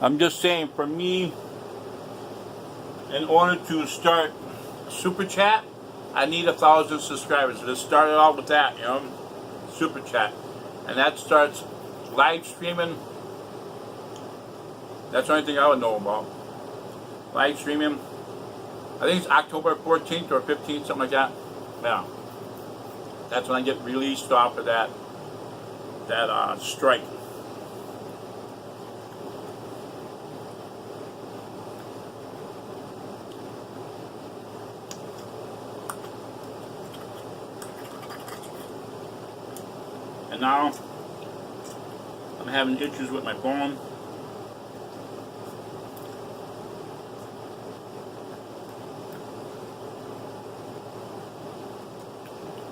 I'm just saying, for me, in order to start Super Chat, I need 1,000 subscribers. Let's start it out with that, you know, Super Chat. And that starts live streaming. That's the only thing I would know about. Live streaming. I think it's October 14th or 15th, something like that. Yeah. That's when I get released off of that strike. And now I'm having issues with my phone.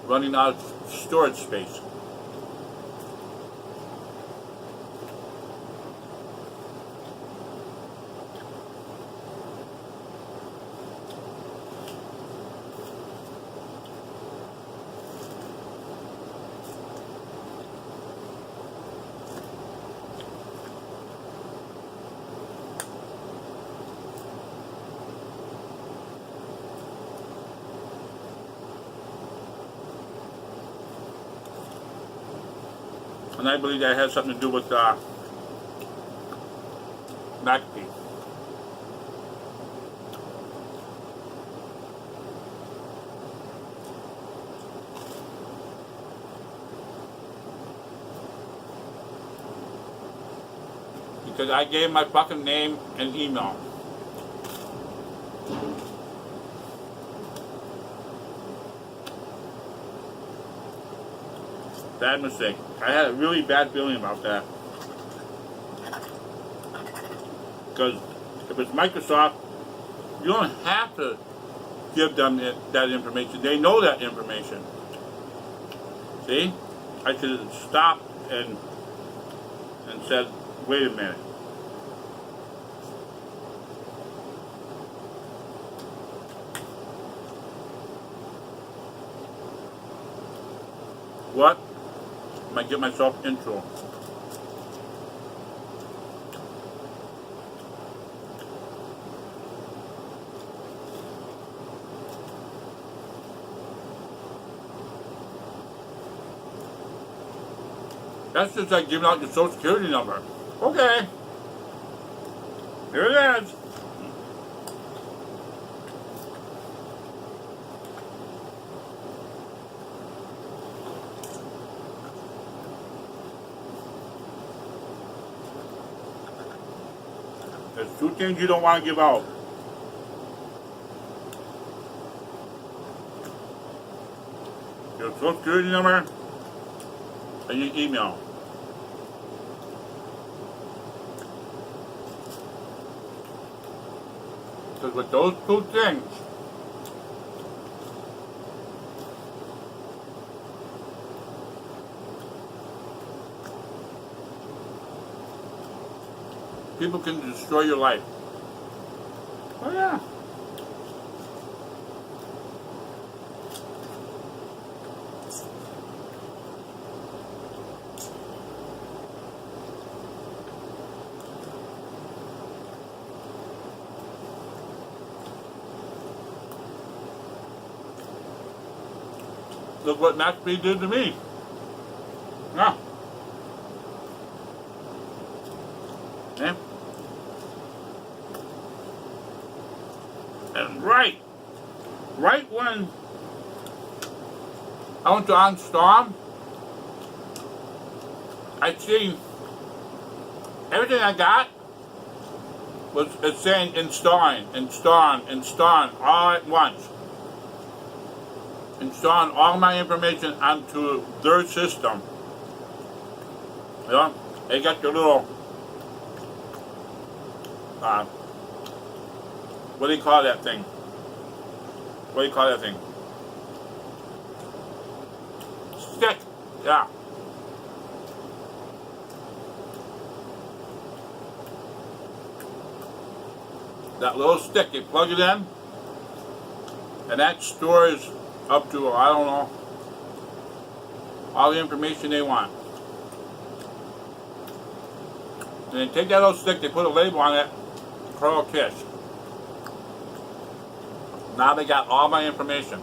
Running out of storage space. And I believe that has something to do with McAfee. Because I gave my fucking name and email. Bad mistake. I had a really bad feeling about that. Because if it's Microsoft, you don't have to give them that information. They know that information. See? I should have stopped and said, wait a minute. What? I might get myself intro. That's just like giving out your social security number. Okay. Here it is. There's two things you don't want to give out. Your social security number and your email. Because with those two things, people can destroy your life. Oh yeah. Look what McAfee did to me. Yeah. Yeah. And right when I went to OnStorm, I seen everything I got was it's saying installing all at once. Installing all my information onto their system. You know, they got your little what do you call that thing? What do you call that thing? Stick. Yeah. That little stick, you plug it in, and that stores up to, I don't know, all the information they want. And they take that little stick, they put a label on it, Pearl Kish. Now they got all my information.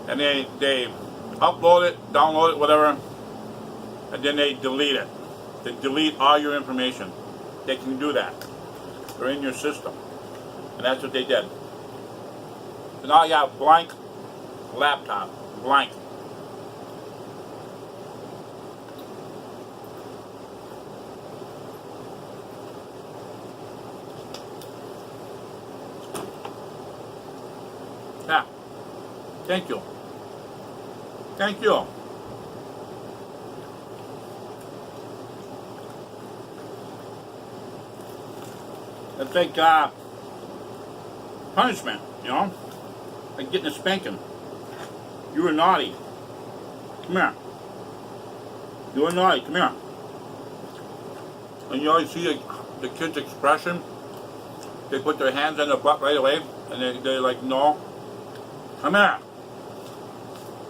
And they upload it, download it, whatever, and then they delete it. They delete all your information. They can do that. They're in your system. And that's what they did. So now you have blank laptop. Blank. Yeah. Thank you. Thank you. It's like punishment, you know? Like getting a spanking. You were naughty. Come here. You were naughty. Come here. And you always see the kid's expression. They put their hands on their butt right away. And they're like, no. Come here.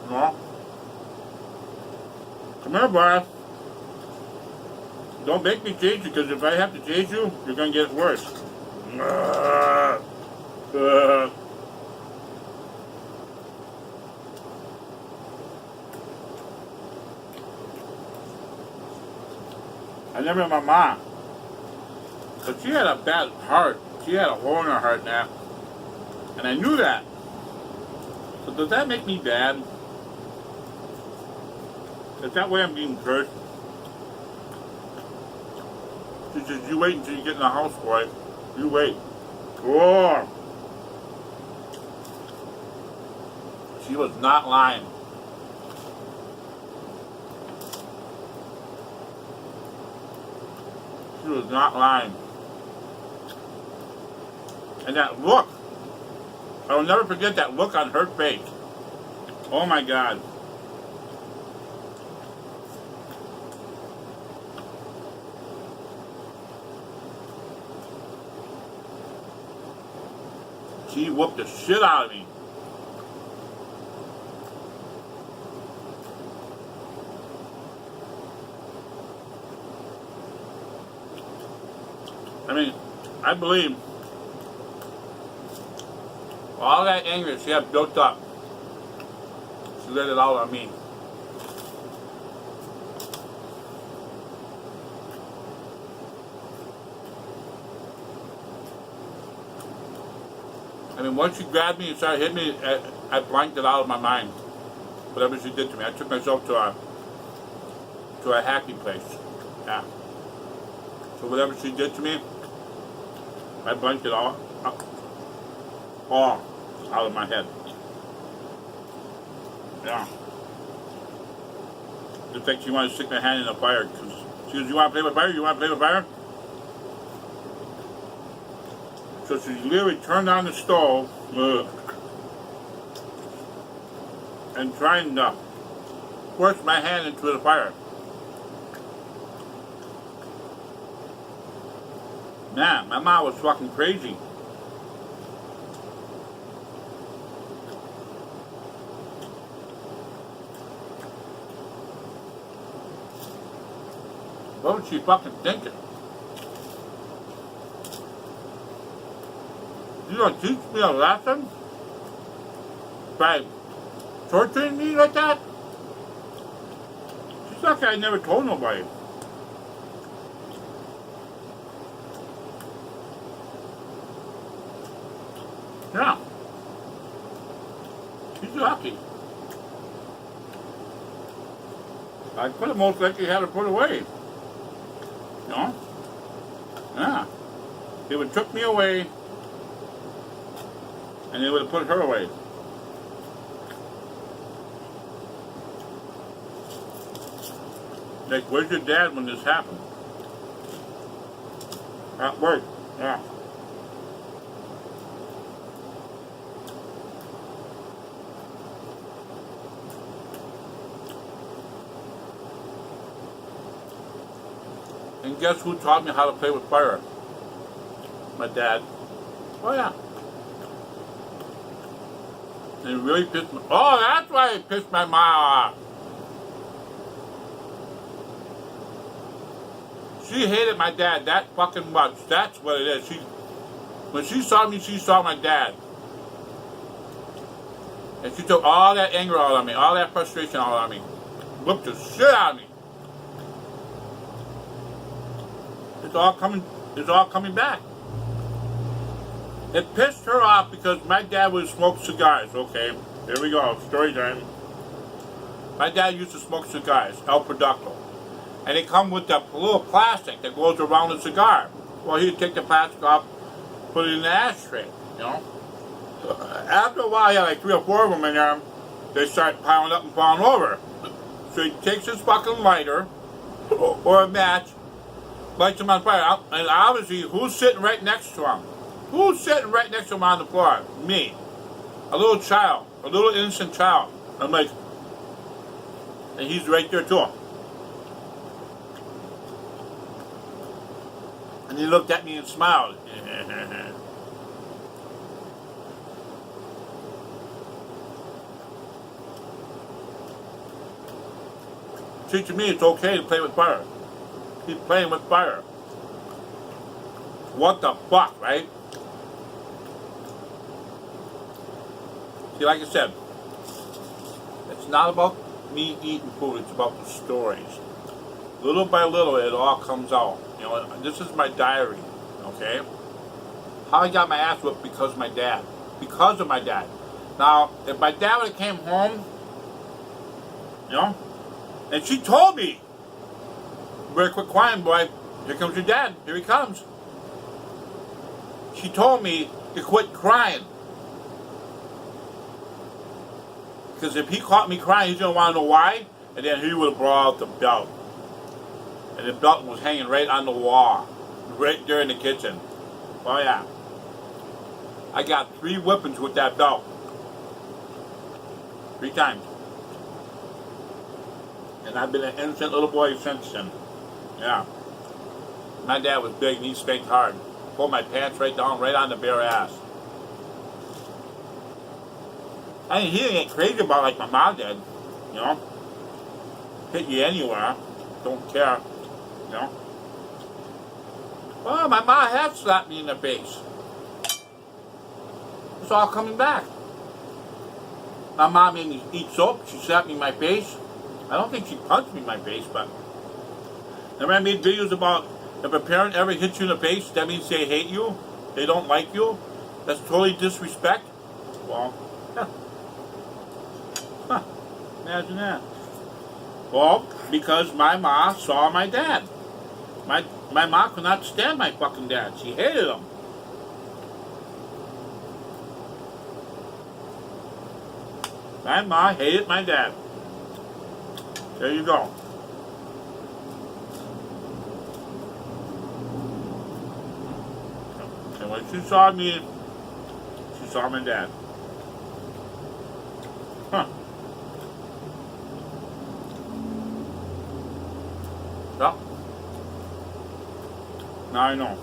No. Come here, boy. Don't make me chase you, because if I have to chase you, you're going to get worse. I never met my mom. But she had a bad heart. She had a hole in her heart now. And I knew that. So does that make me bad? Is that way I'm being cursed? She says, you wait until you get in the house, boy. You wait. Oh. She was not lying. She was not lying. And that look. I will never forget that look on her face. Oh my God. She whooped the shit out of me. I mean, I believe all that anger she had built up, she let it out on me. I mean, once she grabbed me and started hitting me, I blanked it out of my mind. Whatever she did to me, I took myself to a happy place. Yeah. So whatever she did to me, I blanked it all out of my head. Yeah. Just like she wanted to stick my hand in the fire. Cause she goes, you want to play with fire? You want to play with fire? So she literally turned on the stove and trying to force my hand into the fire. Man, my mom was fucking crazy. What was she fucking thinking? You gonna teach me a lesson? By torturing me like that? She's like I never told nobody. Yeah. She's lucky. I could have most likely had her put away. You know? Yeah. They would have took me away, and they would have put her away. Like, where's your dad when this happened? At work. Yeah. And guess who taught me how to play with fire? My dad. Oh yeah. And it really pissed me. Oh, that's why it pissed my mom off. She hated my dad that fucking much. That's what it is. When she saw me, she saw my dad. And she took all that anger out of me, all that frustration out of me. Whipped the shit out of me. It's all coming back. It pissed her off because my dad would smoke cigars. Okay, here we go, story time. My dad used to smoke cigars, El Producto. And they come with that little plastic that goes around the cigar. Well, he'd take the plastic off, put it in the ashtray, you know. After a while, he had like 3 or 4 of them in there. They start piling up and falling over. So he takes his fucking lighter or a match, lights them on fire. And obviously, who's sitting right next to him? Who's sitting right next to him on the floor? Me. A little child. A little innocent child. I'm like, and he's right there too. And he looked at me and smiled. See, to me, it's okay to play with fire. He's playing with fire. What the fuck, right? See, like I said, it's not about me eating food, it's about the stories. Little by little, it all comes out. You know, this is my diary, okay? How I got my ass whipped because of my dad. Because of my dad. Now, if my dad would have came home, you know, and she told me, "Better quit crying, boy. Here comes your dad. Here he comes." She told me to quit crying. Because if he caught me crying, he's going to want to know why. And then he would have brought out the belt. And the belt was hanging right on the wall. Right there in the kitchen. Oh yeah. I got 3 whippings with that belt. 3 times. And I've been an innocent little boy since then. Yeah. My dad was big and he spanked hard. Pulled my pants right down, right on the bare ass. I mean, he didn't get crazy about it like my mom did. You know? Hit you anywhere. Don't care. You know? Well, my mom had slapped me in the face. It's all coming back. My mom made me eat soap. She slapped me in my face. I don't think she punched me in my face, but... Remember I made videos about if a parent ever hits you in the face, that means they hate you, they don't like you, that's totally disrespect? Well, imagine that. Well, because my ma saw my dad. My ma could not stand my fucking dad. She hated him. My ma hated my dad. There you go. And when she saw me, she saw my dad. Huh. Well, now I know.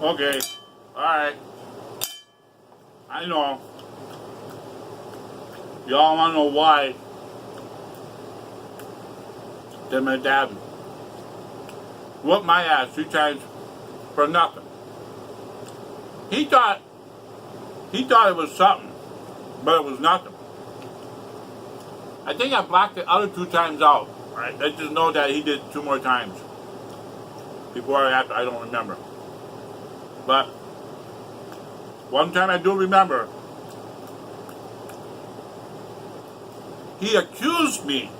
Okay, alright. I know. Y'all wanna know why that my dad whooped my ass 3 times for nothing. He thought it was something, but it was nothing. I think I blocked the other 2 times out. Right? I just know that he did 2 more times. Before or after, I don't remember. But one time I do remember, he accused me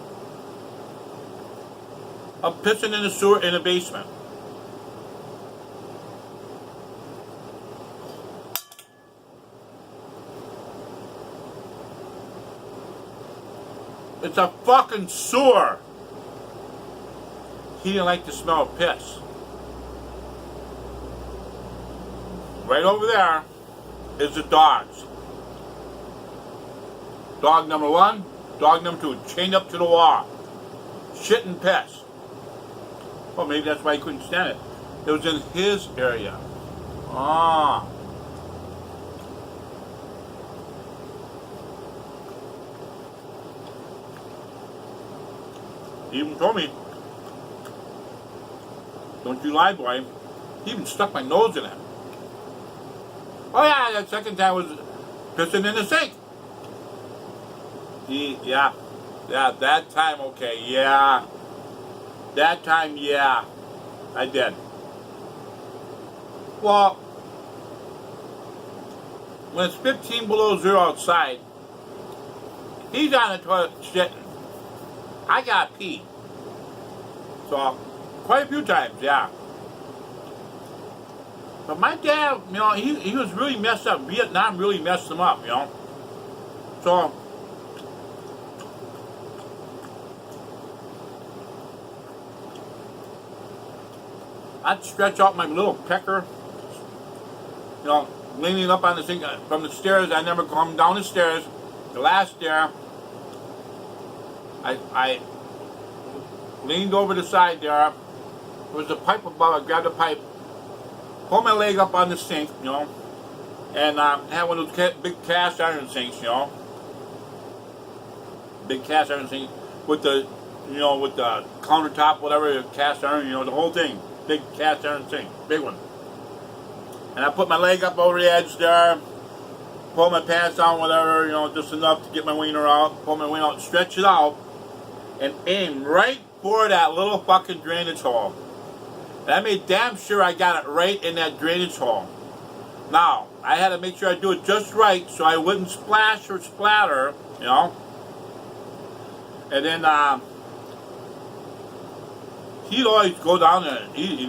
of pissing in the sewer in the basement. It's a fucking sewer. He didn't like the smell of piss. Right over there is the dogs. Dog number 1, dog number 2, chained up to the wall. Shit and piss. Well, maybe that's why he couldn't stand it. It was in his area. Ah. He even told me, don't you lie, boy. He even stuck my nose in it. Oh yeah, that second time was pissing in the sink. Yeah, that time, okay, yeah. That time, yeah, I did. Well, when it's 15 below zero outside, he's on the toilet shitting. I got pee. So, quite a few times, yeah. But my dad, you know, he was really messed up. Vietnam really messed him up, you know. So, I'd stretch out my little pecker, you know, leaning up on the sink from the stairs. I never come down the stairs. The last stair, I leaned over the side there. There was a pipe above. I grabbed the pipe, pulled my leg up on the sink, you know, and had one of those big cast iron sinks, you know, big cast iron sink with the, you know, with the countertop, whatever, cast iron, you know, the whole thing, big cast iron sink, big one. And I put my leg up over the edge there, pull my pants down, whatever, you know, just enough to get my wiener out, pull my wiener out, stretch it out, and aim right for that little fucking drainage hole. And I made damn sure I got it right in that drainage hole. Now, I had to make sure I do it just right so I wouldn't splash or splatter, you know. And then he'd always go down there and he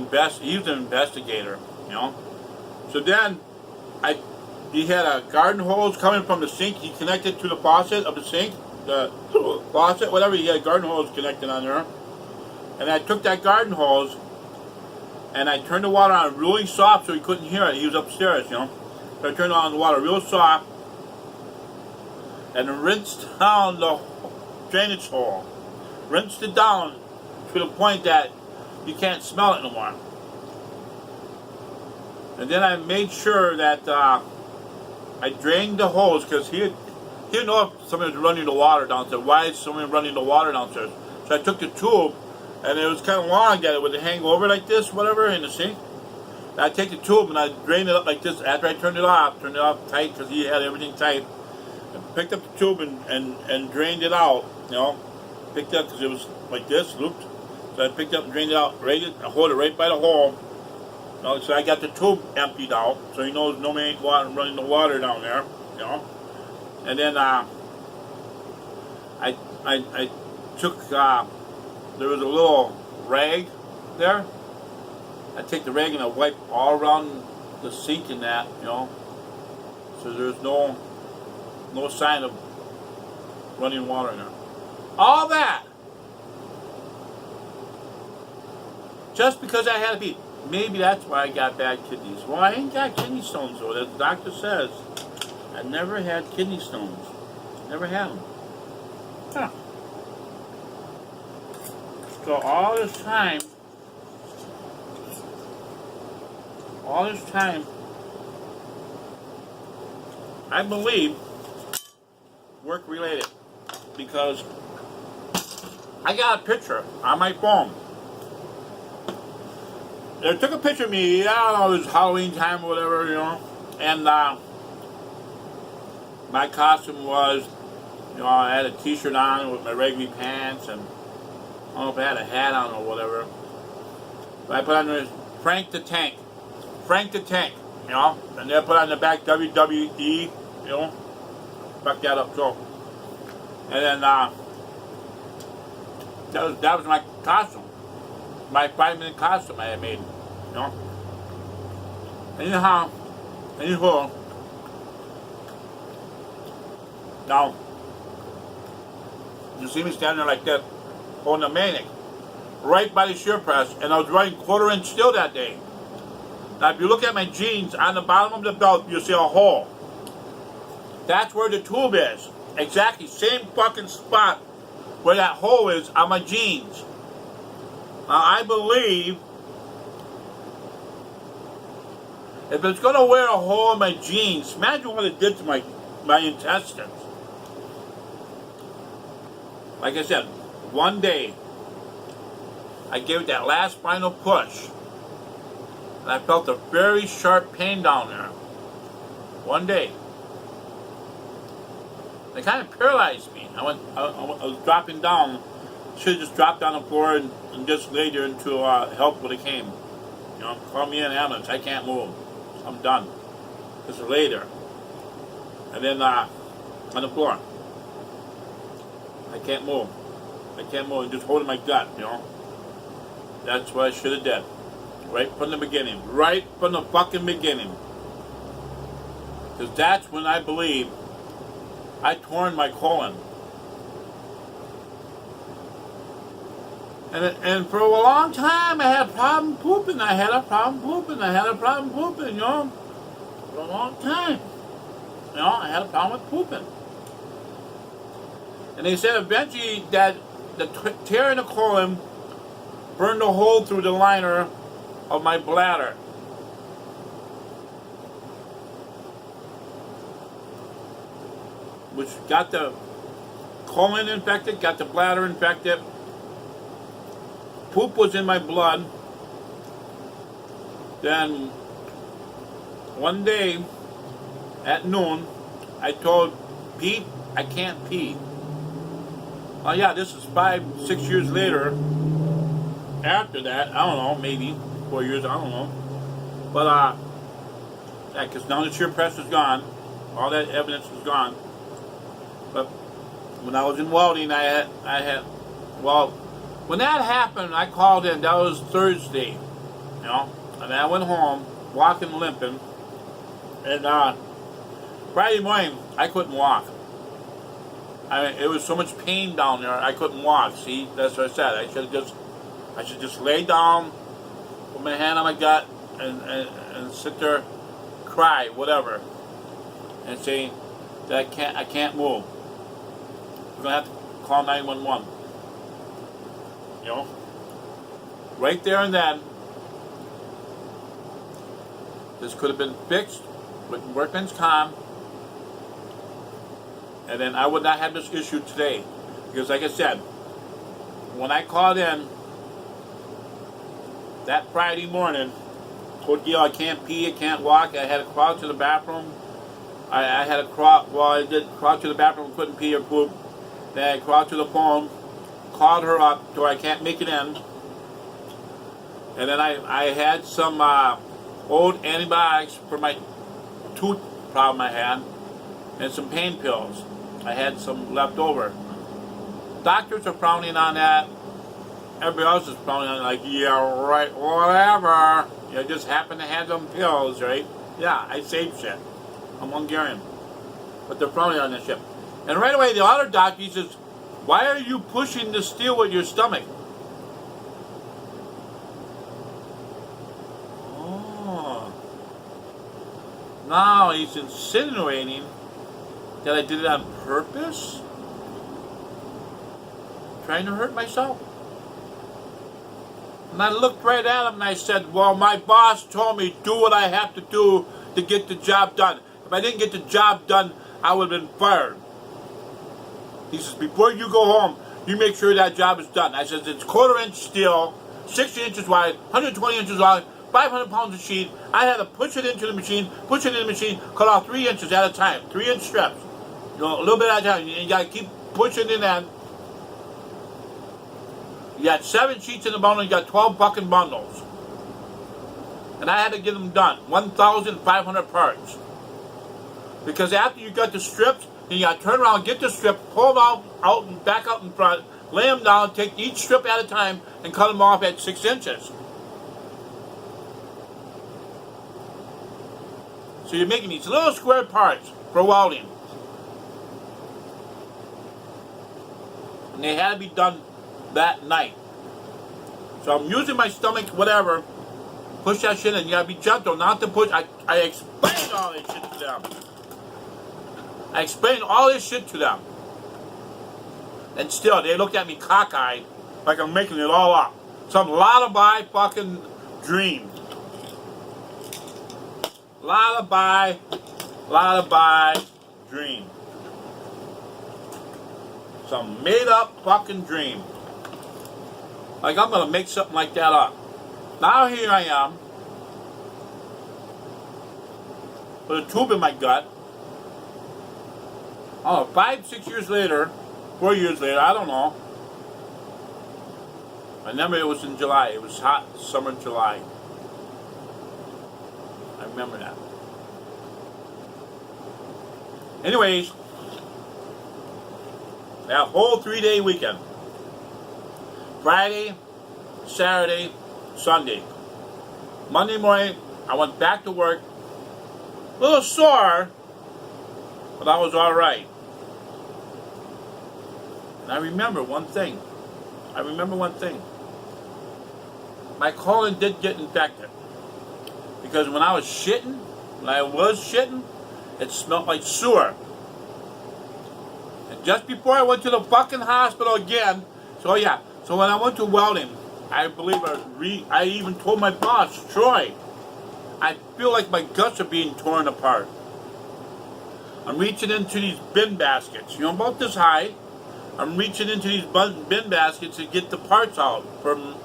was an investigator, you know. So then he had a garden hose coming from the sink. He connected to the faucet of the sink, the faucet, whatever. He had a garden hose connected on there. And I took that garden hose and I turned the water on really soft so he couldn't hear it. He was upstairs, you know. So I turned on the water real soft and rinsed down the drainage hole. Rinsed it down to the point that you can't smell it no more. And then I made sure that I drained the hose because he didn't know if somebody was running the water downstairs. Why is somebody running the water downstairs? So I took the tube, and it was kind of long that it would hang over like this, whatever, in the sink. And I take the tube and I drain it up like this. After I turned it off tight because he had everything tight. I picked up the tube and drained it out, you know. Picked up because it was like this, looped. So I picked up and drained it out, I hold it right by the hole. You know, so I got the tube emptied out, so he knows nobody ain't running the water down there, you know. And then I took, there was a little rag there. I take the rag and I wipe all around the sink and that, you know. So there's no sign of running water in there. All that, just because I had to be. Maybe that's why I got bad kidneys. Well, I ain't got kidney stones though. As the doctor says, I never had kidney stones. Never had them. Huh. So all this time, I believe work related because I got a picture on my phone. They took a picture of me, I don't know, it was Halloween time or whatever, you know, and my costume was, you know, I had a t-shirt on with my regular pants, and I don't know if I had a hat on or whatever, but I put on this Frank the Tank, you know, and then I put on the back WWE, you know, fuck that up, so, and then that was my costume. my 5-minute costume I had made. You know. Anyhow, now you see me standing there like that, holding a manic, right by the shear press, and I was running 1/4 inch steel that day. Now, if you look at my jeans, on the bottom of the belt, you'll see a hole. That's where the tube is. Exactly, same fucking spot where that hole is on my jeans. Now, I believe if it's going to wear a hole in my jeans, imagine what it did to my intestines. Like I said, one day, I gave it that last final push, and I felt a very sharp pain down there. One day. It kind of paralyzed me. I was dropping down. Should have just dropped on the floor and just laid there until help would have came. You know, call me an ambulance. I can't move. I'm done. Just lay there. And then on the floor. I can't move. I can't move. Just holding my gut, you know. That's what I should have did. Right from the beginning. Right from the fucking beginning. Because that's when I believe I torn my colon. And for a long time I had a problem pooping. You know. For a long time. You know, I had a problem with pooping. And they said eventually that the tear in the colon burned a hole through the liner of my bladder. Which got the colon infected, got the bladder infected. Poop was in my blood. Then one day at noon, I told Pete, I can't pee. Oh yeah, this is 5-6 years later. After that, I don't know, maybe 4 years, I don't know. But yeah, because now the shear press is gone, all that evidence is gone. But when I was in welding, I had, well, when that happened, I called in. That was Thursday, you know, and I went home, walking, limping, and Friday morning I couldn't walk. It was so much pain down there, I couldn't walk. See, that's what I said. I should just lay down, put my hand on my gut, and sit there, cry, whatever, and say that I can't move. We're gonna have to call 911. You know, right there and then, this could have been fixed with workman's comp, and then I would not have this issue today. Because like I said, when I called in that Friday morning, told you I can't pee, I can't walk, I had to crawl to the bathroom. I had to crawl, well, I did crawl to the bathroom, couldn't pee or poop. Then I crawled to the phone, called her up so I can't make it in. And then I had some old antibiotics for my tooth problem I had, and some pain pills. I had some left over. Doctors are frowning on that. Everybody else is frowning on it, like, yeah, right, whatever. You just happen to have some pills, right? Yeah, I save shit. I'm Hungarian. But they're frowning on this shit. And right away, the other doctor, he says, why are you pushing the steel with your stomach? Oh. Now he's insinuating that I did it on purpose? Trying to hurt myself? And I looked right at him and I said, well, my boss told me do what I have to do to get the job done. If I didn't get the job done, I would have been fired. He says, before you go home, you make sure that job is done. I says, it's 1/4 inch steel, 60 inches wide, 120 inches long, 500 pounds of sheet. I had to push it into the machine, cut off 3 inches at a time, 3-inch strips. You know, a little bit at a time. You got to keep pushing in that. You got 7 sheets in the bundle, you got 12 fucking bundles. And I had to get them done, 1,500 parts. Because after you got the strips, then you got to turn around, get the strip, pull them out and back out in front, lay them down, take each strip at a time, and cut them off at 6 inches. So you're making these little square parts for welding. And they had to be done that night. So I'm using my stomach, whatever, push that shit in. You gotta be gentle, not to push. I explained all this shit to them. I explained all this shit to them. And still, they looked at me cockeyed, like I'm making it all up. Some lullaby fucking dream. Lullaby dream. Some made up fucking dream. Like I'm gonna make something like that up. Now here I am, with a tube in my gut. Oh, 5, 6 years later, 4 years later, I don't know. I remember it was in July. It was hot summer July. I remember that. Anyways, that whole 3-day weekend. Friday, Saturday, Sunday. Monday morning, I went back to work. A little sore, but I was alright. And I remember one thing. My colon did get infected. Because when I was shitting, it smelled like sewer. And just before I went to the fucking hospital again, so when I went to welding, I believe I even told my boss, Troy, I feel like my guts are being torn apart. I'm reaching into these bin baskets, about this high. I'm reaching into these bin baskets to get the parts out from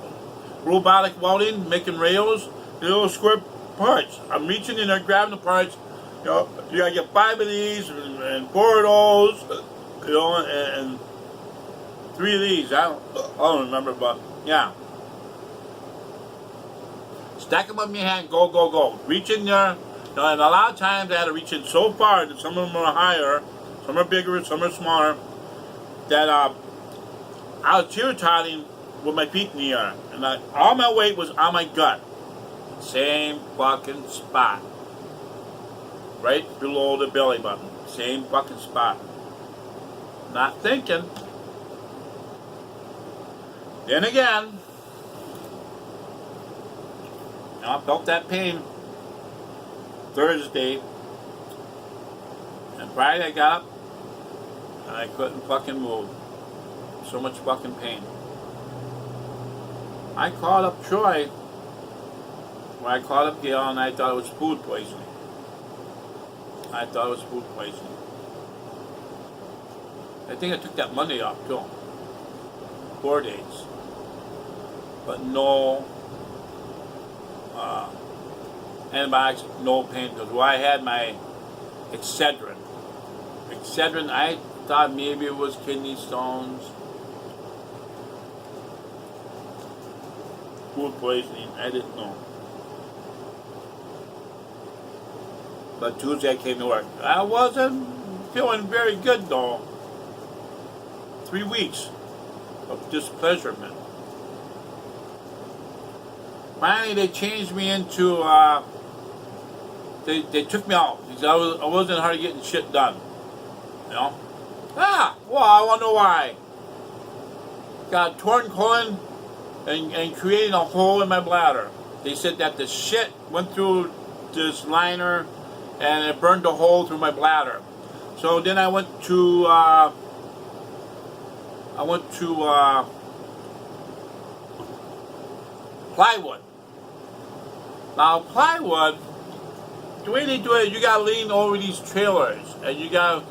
robotic welding, making rails, the little square parts. I'm reaching in there, grabbing the parts. You gotta get 5 of these and 4 of those, and 3 of these. I don't remember, but yeah. Stack them up in your hand, go. Reach in there. And a lot of times I had to reach in so far that some of them are higher, some are bigger, some are smaller, that I was teeter-totting with my feet in the air. And all my weight was on my gut. Same fucking spot. Right below the belly button. Same fucking spot. Not thinking. Then again, I felt that pain Thursday. And Friday I got up and I couldn't fucking move. So much fucking pain. I called up Troy. When I called up Gail, and I thought it was food poisoning. I think I took that Monday off too. 4 days. But no antibiotics, no pain. Because where I had my Excedrin. I thought maybe it was kidney stones. Food poisoning, I didn't know. But Tuesday I came to work. I wasn't feeling very good though. 3 weeks of displeasurement. Finally they changed me into, they took me out because I wasn't hardly getting shit done. Well, I wonder why. Got a torn colon and created a hole in my bladder. They said that the shit went through this liner and it burned a hole through my bladder. So then I went to plywood. Now plywood, the way they do it, you gotta lean over these trailers and you gotta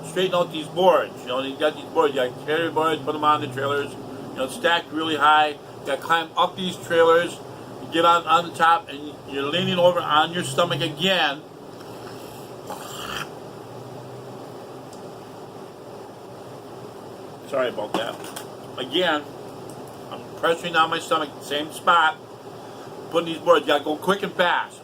straighten out these boards. You got these boards, you gotta carry boards, put them on the trailers, stacked really high. You gotta climb up these trailers, you get on the top, and you're leaning over on your stomach again. Sorry about that. Again, I'm pressing on my stomach, same spot, putting these boards. You gotta go quick and fast.